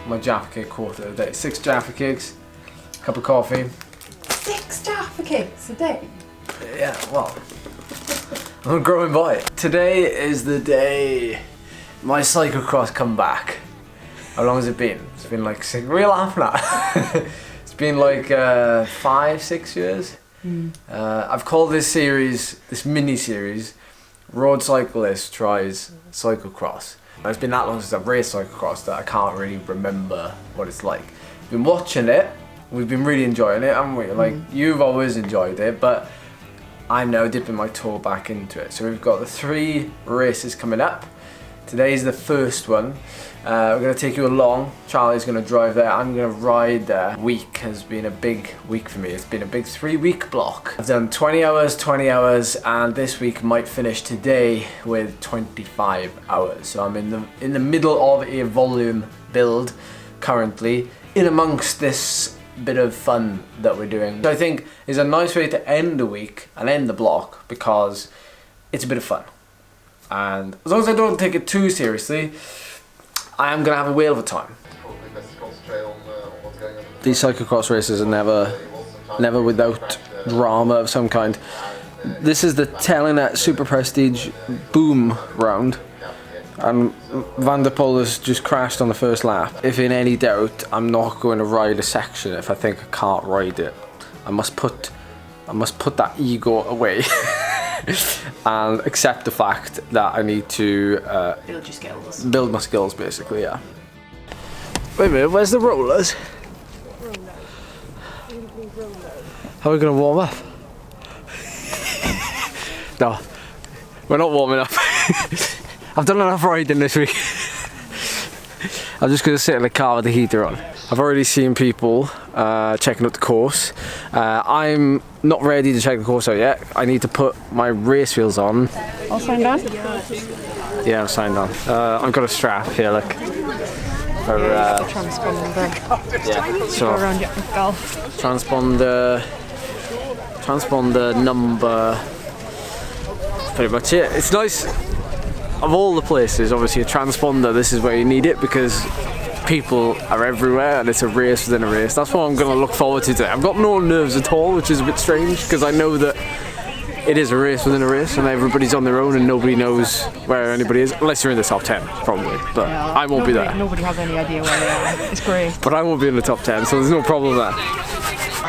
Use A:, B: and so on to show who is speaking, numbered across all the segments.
A: my Jaffa cake quarter a day. 6 Jaffa cakes, a cup of coffee.
B: 6 Jaffa cakes a day?
A: Yeah, well, I'm growing by it. Today is the day my cyclocross come back. How long has it been? It's been like real half now. It's been like 5-6 years. I've called this series, this mini-series, Road Cyclist Tries Cyclocross. It's been that long since I've raced cyclocross that I can't really remember what it's like. I've been watching it, we've been really enjoying it, haven't we? Like, you've always enjoyed it, but I'm now dipping my toe back into it. So we've got the 3 races coming up. Today's the first one. We're going to take you along. Charlie's going to drive there. I'm going to ride there. Week has been a big week for me. It's been a big 3-week block. I've done 20 hours, and this week might finish today with 25 hours. So I'm in the middle of a volume build currently, in amongst this bit of fun that we're doing. So I think is a nice way to end the week and end the block, because it's a bit of fun. And as long as I don't take it too seriously, I am going to have a whale of a time. These cyclocross races are never without drama of some kind. This is the Telenet Super Prestige Boom round, and Van der Poel has just crashed on the first lap. If in any doubt, I'm not going to ride a section if I think I can't ride it. I must put that ego away. And accept the fact that I need to
B: build your skills.
A: Build my skills, basically, yeah. Wait a minute, where's the rollers? How are we going to warm up? No, we're not warming up. I've done enough riding this week. I'm just going to sit in the car with the heater on. I've already seen people checking out the course. I'm not ready to check the course out yet. I need to put my race wheels on.
B: All signed on?
A: Yeah, I'm signed on. I've got a strap here, look. For,
B: transponder.
A: Yeah, so
B: Around your golf.
A: Transponder number. That's pretty much it. It's nice. Of all the places, obviously a transponder, this is where you need it, because people are everywhere and it's a race within a race. That's what I'm going to look forward to today. I've got no nerves at all, which is a bit strange, because I know that it is a race within a race and everybody's on their own and nobody knows where anybody is, unless you're in the top 10, probably. But yeah, I won't be there.
B: Nobody has any idea where they are. It's great.
A: But I won't be in the top 10, so there's no problem there.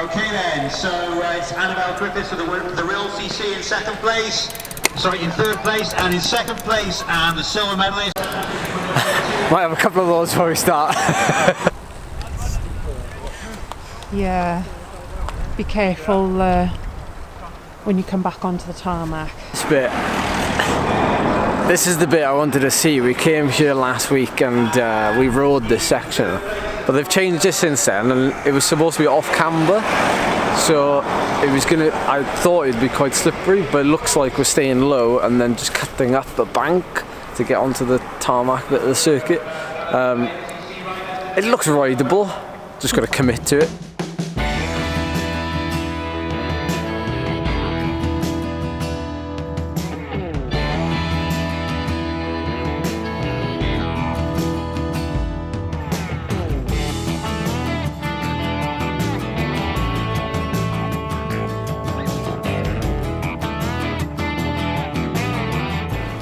C: Okay then, so it's Annabelle Griffiths for the Real CC in second place. Sorry, in third place, and in second place, and the silver medalist.
A: Might have a couple of those before we start.
B: Yeah, be careful when you come back onto the tarmac.
A: This is the bit I wanted to see. We came here last week and we rode this section, but they've changed it since then, and it was supposed to be off camber. So I thought it'd be quite slippery, but it looks like we're staying low and then just cutting up a bank to get onto the tarmac bit of the circuit. It looks rideable, just got to commit to it.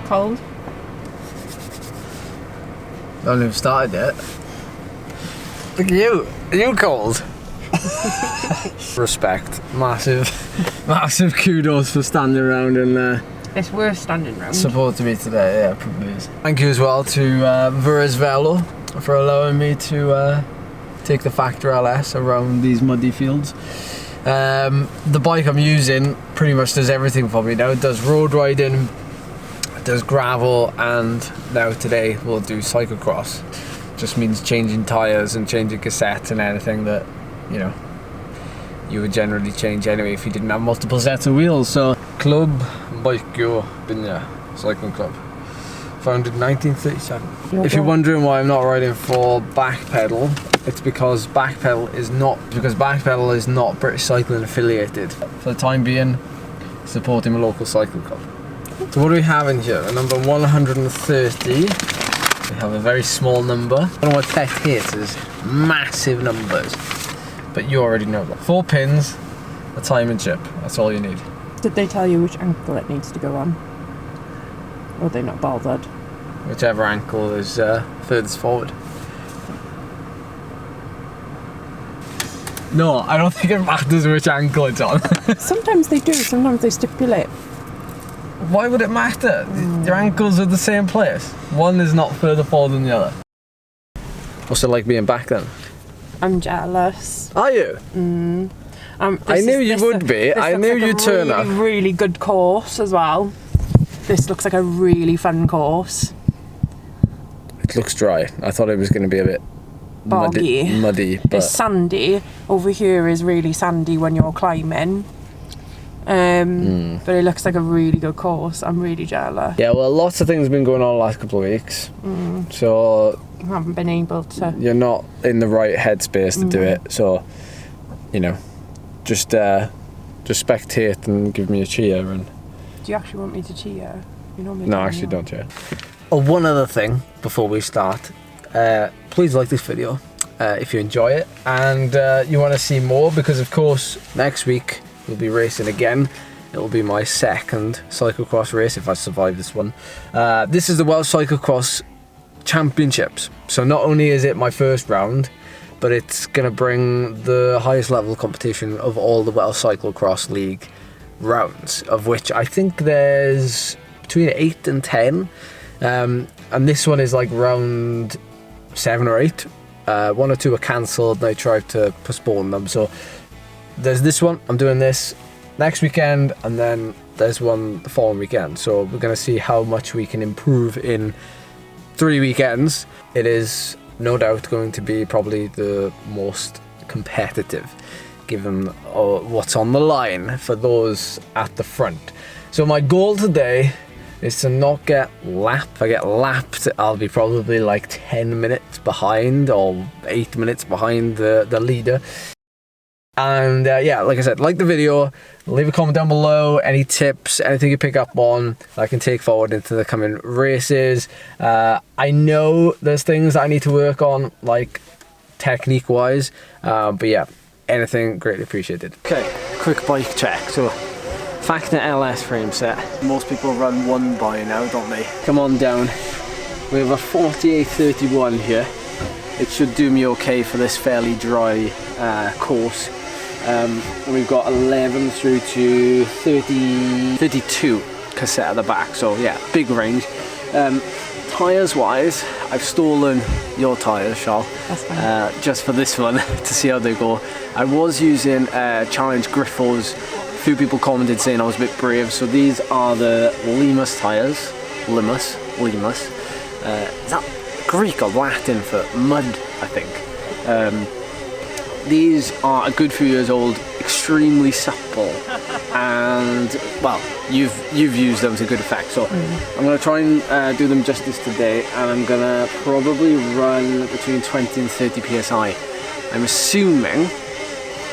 B: Cold?
A: I haven't even started yet. Look at you! Are you cold? Respect. Massive kudos for standing around and
B: it's worth standing around.
A: supporting me today, yeah, it probably is. Thank you as well to Veres Velo for allowing me to take the Factor LS around these muddy fields. The bike I'm using pretty much does everything for me now. It does road riding, does gravel, and now today we'll do cyclocross. Just means changing tyres and changing cassettes and anything that, you know, you would generally change anyway if you didn't have multiple sets of wheels. So Club Beic Cycling Club, founded in 1937. If you're wondering why I'm not riding for Backpedal, it's because Backpedal is not British Cycling affiliated. For the time being, supporting a local cycling club. So what do we have in here? A number 130 We have a very small number. I don't know what Pet hates is massive numbers. But you already know that. 4 pins, a timing chip. That's all you need.
B: Did they tell you which ankle it needs to go on? Or are they not bothered?
A: Whichever ankle is furthest forward. No, I don't think it matters which ankle it's on.
B: Sometimes they do, sometimes they stipulate.
A: Why would it matter? Your ankles are the same place. One is not further forward than the other. What's it like being back then?
B: I'm jealous.
A: Are you? I knew you would be. I knew you'd turn up.
B: Really good course as well. This looks like a really fun course.
A: It looks dry. I thought it was going to be a bit muddy, but
B: it's sandy. Over here is really sandy when you're climbing. But it looks like a really good course. I'm really jealous.
A: Yeah, well, lots of things have been going on the last couple of weeks. So
B: I haven't been able to.
A: You're not in the right headspace to do it. So, you know, just spectate and give me a cheer. And
B: do you actually want me to cheer? You know me.
A: No, actually, don't cheer. Oh, one other thing before we start. Please like this video if you enjoy it and you want to see more, because of course next week we'll be racing again. It will be my second cyclocross race if I survive this one. This is the Welsh Cyclocross Championships, so not only is it my first round, but it's going to bring the highest level of competition of all the Welsh Cyclocross League rounds, of which I think there's between 8 and 10, and this one is like round 7 or 8. 1 or 2 are cancelled. They tried to postpone them. So there's this one. I'm doing this next weekend, and then there's one the following weekend. So we're going to see how much we can improve in 3 weekends. It is no doubt going to be probably the most competitive, given what's on the line for those at the front. So my goal today is to not get lapped. If I get lapped, I'll be probably like 10 minutes behind or 8 minutes behind the leader. And yeah, like I said, like the video, leave a comment down below, any tips, anything you pick up on that I can take forward into the coming races. I know there's things I need to work on, like technique wise, but yeah, anything greatly appreciated. Okay, quick bike check. So Factor LS frame set. Most people run one by now, don't they? Come on down. We have a 4831 here. It should do me okay for this fairly dry course. We've got 11 through to 32 cassette at the back, so yeah, big range. Tyres wise, I've stolen your tyres, Charles, just for this one to see how they go. I was using Challenge Griffos. A few people commented saying I was a bit brave, so these are the Limas tyres. Limas. Is that Greek or Latin for mud, I think? These are a good few years old, extremely supple, and well, you've used them to good effect. So I'm going to try and do them justice today, and I'm going to probably run between 20 and 30 psi. I'm assuming,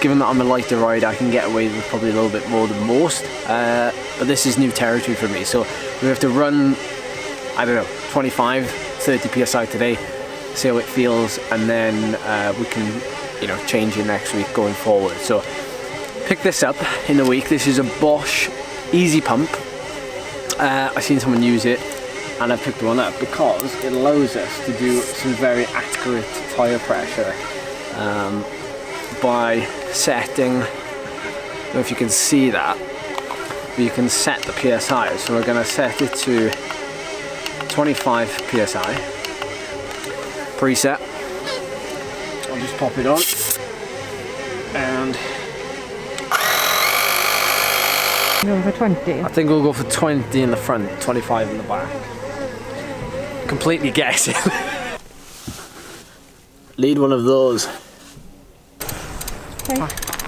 A: given that I'm a lighter rider, I can get away with probably a little bit more than most, but this is new territory for me, so we have to run, I don't know, 25, 30 psi today, see how it feels, and then we can, you know, change it next week going forward. So pick this up in the week. This is a Bosch Easy Pump. I've seen someone use it and I picked one up because it allows us to do some very accurate tyre pressure by setting, I don't know if you can see that, but you can set the PSI. So we're going to set it to 25 PSI preset. I'll just pop it on and
B: Go for 20.
A: I think we'll go for 20 in the front, 25 in the back. Completely guessing. Lead one of those.
B: Okay.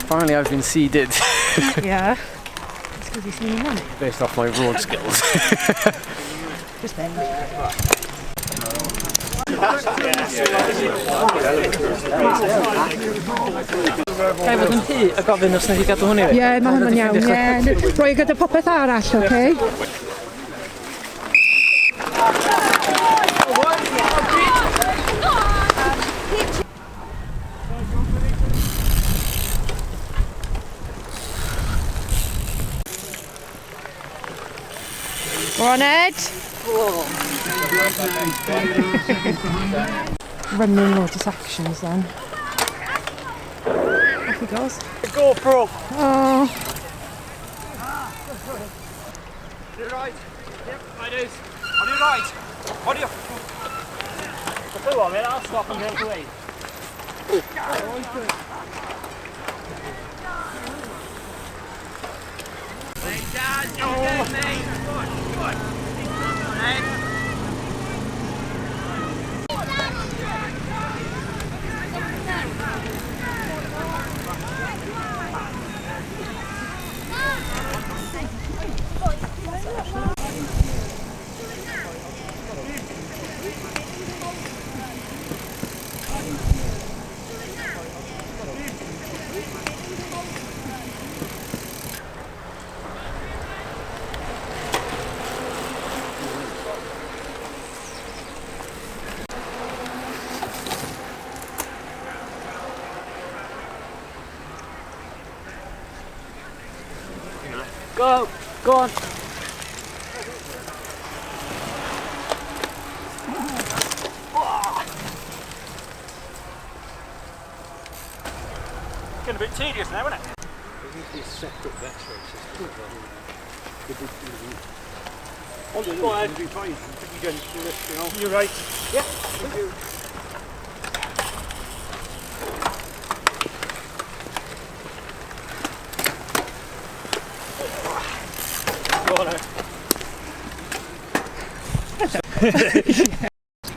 A: Finally I've been seeded.
B: Yeah. It's because you see me money.
A: Based off my road skills.
B: Just then.
D: Ga i fod yn hŷ a gofyn os na chi gadw hwnni?
B: Ie, mae hwnna'n iawn, ie. Roi gyda popeth arall, oce? on, Ed. Running loads of sections then. Off he goes.
D: The GoPro.
B: Oh.
D: On your right. Yep, it is. On your right. On your... Come on, mate, I'll stop and get away. Go! Go on! Getting a bit tedious now, isn't it? Go ahead. You're right. Yeah. Thank you.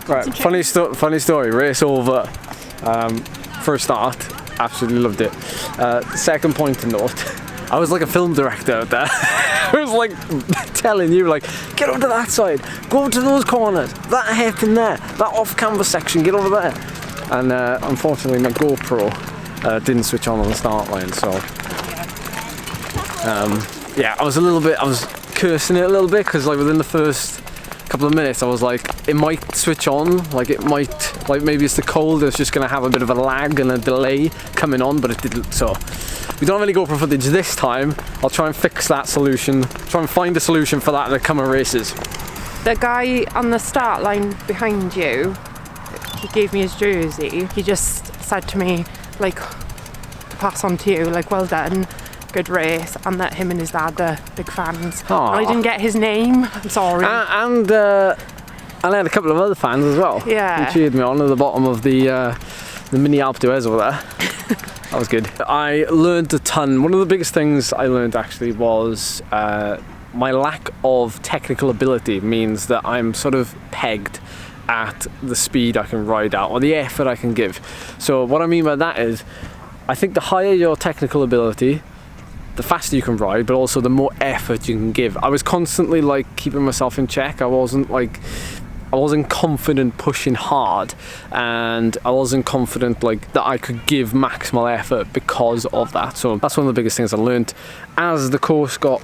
A: Right, funny story, race over. First start, absolutely loved it. Second point to note, I was like a film director out there. I was like telling you, like, get over to that side, go over to those corners, that hairpin there, that off-canvas section, get over there. And unfortunately my GoPro didn't switch on the start line, so yeah, I was cursing it a little bit, because like within the first couple of minutes I was like, it might switch on, like it might, like maybe it's the cold, it's just going to have a bit of a lag and a delay coming on, but it didn't. So we don't have any GoPro footage this time. I'll try and fix that solution, try and find a solution for that in the coming races.
B: The guy on the start line behind you, he gave me his jersey. He just said to me, like, pass on to you, like, well done, good race, and that him and his dad are big fans.
A: Aww.
B: And I didn't get his name, I'm sorry.
A: And I had a couple of other fans as well.
B: Yeah.
A: Who cheered me on at the bottom of the mini Alpe d'Huez over there. That was good. I learned a ton. One of the biggest things I learned actually was my lack of technical ability means that I'm sort of pegged at the speed I can ride at, or the effort I can give. So what I mean by that is, I think the higher your technical ability, the faster you can ride, but also the more effort you can give. I was constantly like keeping myself in check. I wasn't confident pushing hard, and I wasn't confident like that I could give maximal effort because of that. So that's one of the biggest things I learned. As the course got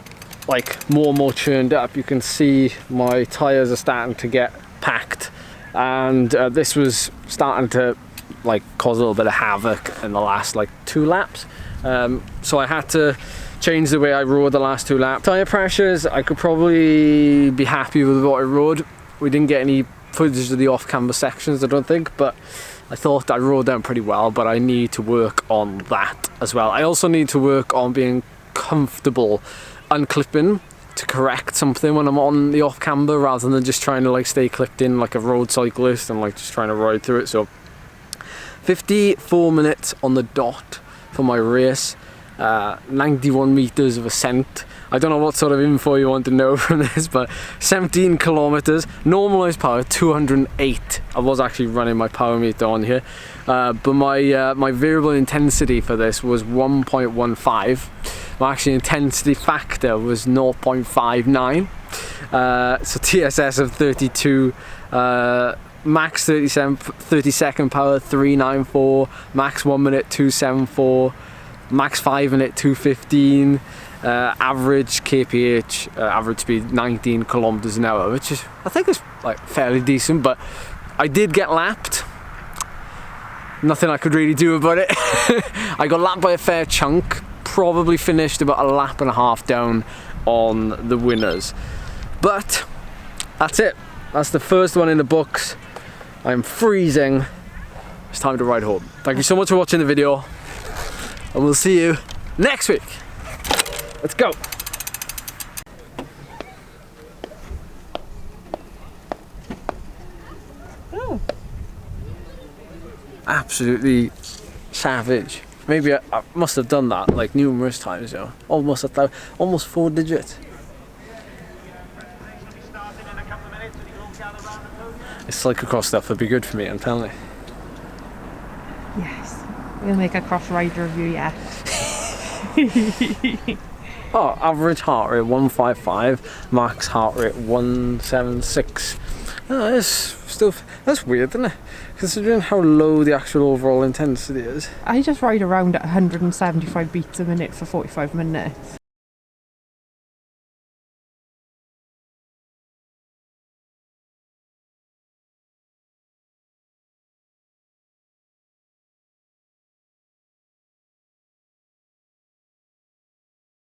A: like more and more churned up, you can see my tires are starting to get packed, and this was starting to like cause a little bit of havoc in the last like 2 laps. So I had to change the way I rode the last 2 laps. Tire pressures, I could probably be happy with what I rode. We didn't get any footage of the off-canvas sections, I don't think, but I thought I rode them pretty well, but I need to work on that as well. I also need to work on being comfortable unclipping to correct something when I'm on the off-camber, rather than just trying to like stay clipped in like a road cyclist and like just trying to ride through it. So 54 minutes on the dot for my race, 91 meters of ascent. I don't know what sort of info you want to know from this, but 17 kilometers, normalized power 208. I was actually running my power meter on here, but my variable intensity for this was 1.15. My actual intensity factor was 0.59. So TSS of 32, max 30 second power 394, max 1 minute 274, max 5 minute 215, average kph, average speed 19 kilometers an hour, which is, I think is like fairly decent, but I did get lapped. Nothing I could really do about it. I got lapped by a fair chunk, probably finished about a lap and a half down on the winners. But that's it. That's the first one in the books. I'm freezing. It's time to ride home. Thank you so much for watching the video, and we'll see you next week. Let's go.
B: Oh.
A: Absolutely savage. Maybe I must have done that like numerous times, you know. Almost 4 digits. This cyclocross stuff would be good for me, I'm telling you.
B: Yes. We'll make a cross ride review, yeah.
A: Oh, average heart rate 155, max heart rate 176. Oh, that's weird, isn't it? Considering how low the actual overall intensity is.
B: I just ride around at 175 beats a minute for 45 minutes.